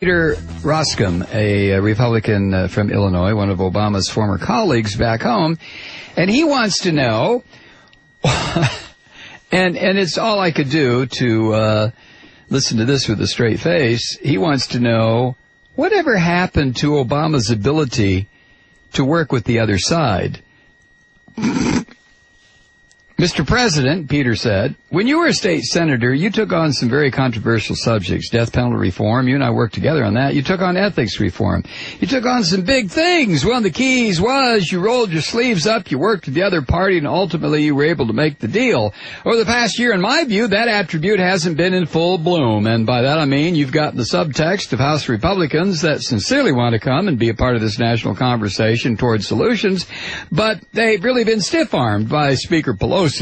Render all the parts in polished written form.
Peter Roskam, a Republican from Illinois, one of Obama's former colleagues back home, and he wants to know, and it's all I could do to listen to this with a straight face. He wants to know, whatever happened to Obama's ability to work with the other side? Mr. President, Peter said, when you were a state senator, you took on some very controversial subjects. Death penalty reform, you and I worked together on that. You took on ethics reform. You took on some big things. One of the keys was you rolled your sleeves up, you worked with the other party, and ultimately you were able to make the deal. Over the past year, in my view, that attribute hasn't been in full bloom. And by that I mean you've got the subtext of House Republicans that sincerely want to come and be a part of this national conversation towards solutions, but they've really been stiff-armed by Speaker Pelosi.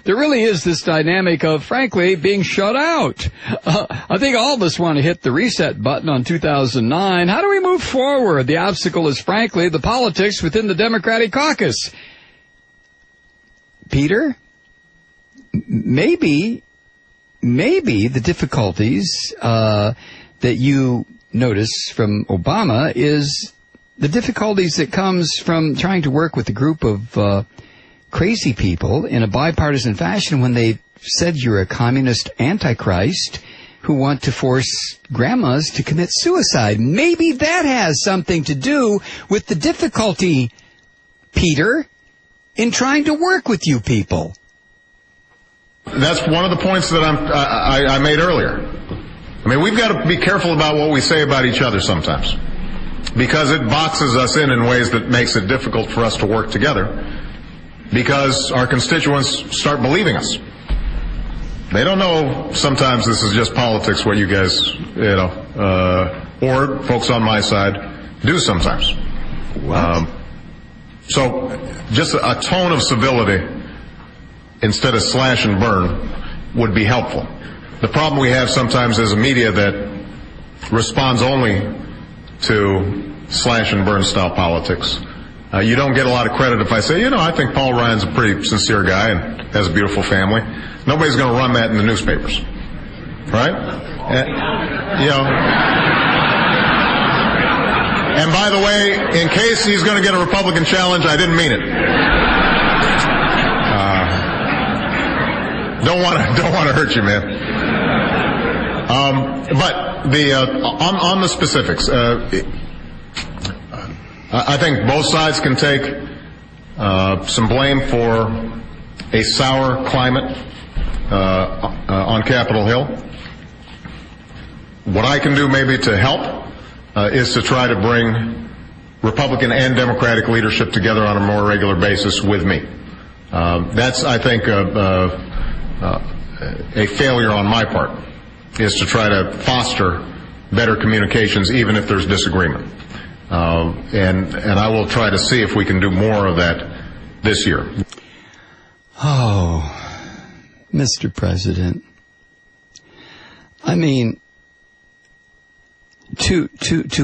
There really is this dynamic of, frankly, being shut out. I think all of us want to hit the reset button on 2009. How do we move forward? The obstacle is, frankly, the politics within the Democratic caucus. Peter, maybe the difficulties that you notice from Obama is the difficulties that comes from trying to work with a group of crazy people in a bipartisan fashion when they said you're a communist antichrist who want to force grandmas to commit suicide. Maybe that has something to do with the difficulty, Peter, in trying to work with you people. That's one of the points that I made earlier. I mean, we've got to be careful about what we say about each other sometimes, because it boxes us in ways that makes it difficult for us to work together. Because our constituents start believing us. They don't know sometimes this is just politics, what you guys, or folks on my side do sometimes. So just a tone of civility instead of slash and burn would be helpful. The problem we have sometimes is a media that responds only to slash and burn style politics. You don't get a lot of credit if I say, I think Paul Ryan's a pretty sincere guy and has a beautiful family. Nobody's going to run that in the newspapers, right? And by the way, in case he's going to get a Republican challenge, I didn't mean it. Don't want to hurt you, man. But on the specifics. I think both sides can take some blame for a sour climate on Capitol Hill. What I can do maybe to help is to try to bring Republican and Democratic leadership together on a more regular basis with me. That's, I think, a failure on my part, is to try to foster better communications even if there's disagreement. And I will try to see if we can do more of that this year. Oh, Mr. President. I mean, to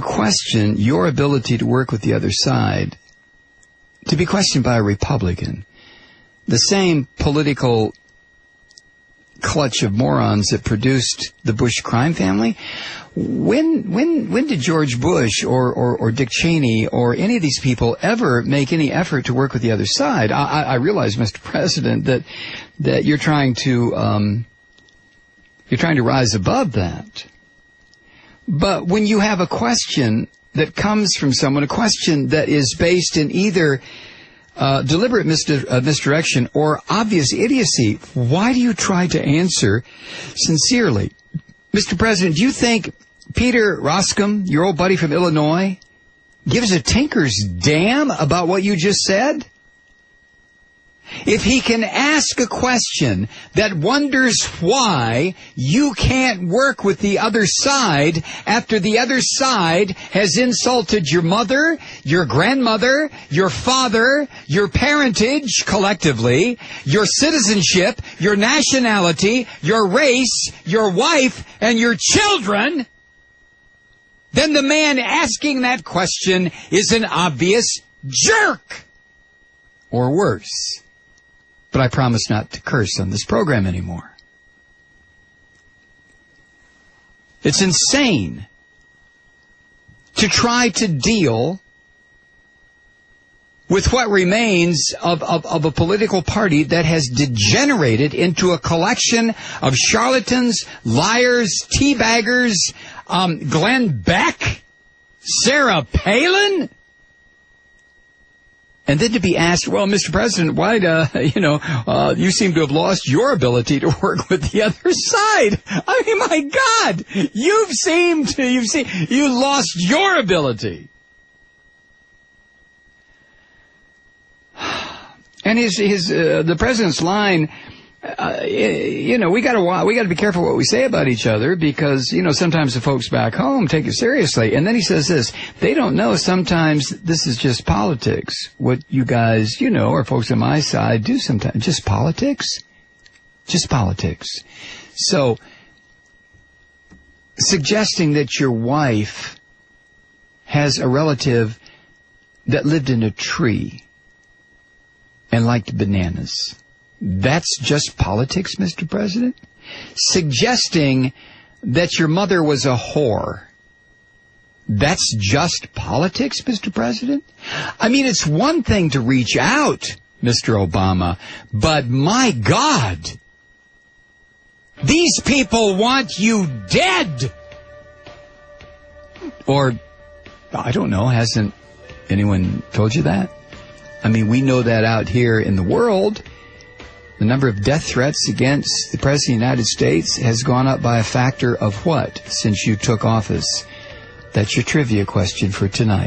question your ability to work with the other side, to be questioned by a Republican, the same political clutch of morons that produced the Bush crime family. When did George Bush or Dick Cheney or any of these people ever make any effort to work with the other side? I realize, Mr. President, that you're trying to rise above that. But when you have a question that comes from someone, a question that is based in either deliberate misdirection or obvious idiocy, why do you try to answer sincerely? Mr. President, do you think Peter Roskam, your old buddy from Illinois, gives a tinker's damn about what you just said? If he can ask a question that wonders why you can't work with the other side after the other side has insulted your mother, your grandmother, your father, your parentage collectively, your citizenship, your nationality, your race, your wife, and your children, then the man asking that question is an obvious jerk. Or worse. But I promise not to curse on this program anymore. It's insane to try to deal with what remains of a political party that has degenerated into a collection of charlatans, liars, teabaggers, Glenn Beck, Sarah Palin. And then to be asked, well, Mr. President, why, you seem to have lost your ability to work with the other side. I mean, my God, you lost your ability. And the president's line, we gotta be careful what we say about each other because, sometimes the folks back home take it seriously. And then he says this, they don't know sometimes this is just politics. What you guys, or folks on my side do sometimes. Just politics? Just politics. So, suggesting that your wife has a relative that lived in a tree and liked bananas. That's just politics, Mr. President? Suggesting that your mother was a whore. That's just politics, Mr. President? I mean, it's one thing to reach out, Mr. Obama, but my God, these people want you dead. Or, I don't know, hasn't anyone told you that? I mean, we know that out here in the world. The number of death threats against the President of the United States has gone up by a factor of what since you took office? That's your trivia question for tonight.